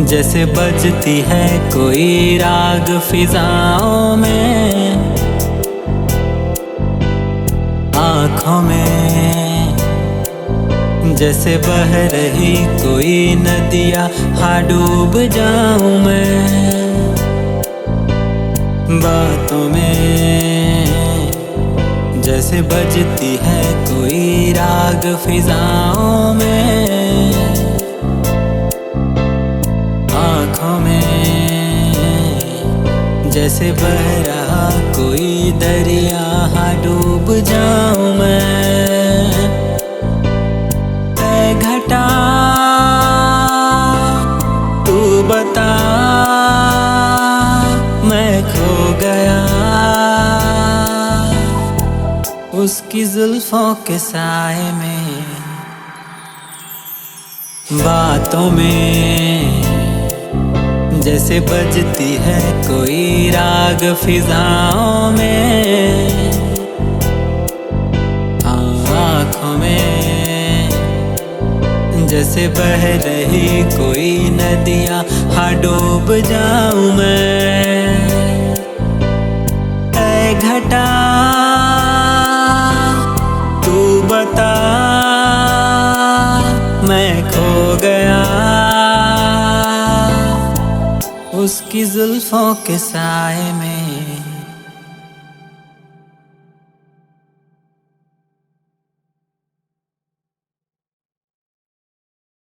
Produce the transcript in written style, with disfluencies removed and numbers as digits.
जैसे बजती है कोई राग फिजाओं में, आँखों में जैसे बह रही कोई नदियाँ, हाँ डूब जाऊं मैं बातों में। जैसे बजती है कोई राग फिजाओं में, आँखों में जैसे बह रहा कोई दरिया, हाँ डूब जाऊं मैं। ऐ घटा तू बता, मैं खो गया उसकी जुल्फों के साए में। बातों में जैसे बजती है कोई राग फिजाओं में, आँखों में जैसे बह रही कोई नदियाँ, हाँ डूब जाऊं मैं। ऐ घटा तू बता, मैं खो गया उसकी जुल्फों के साए में।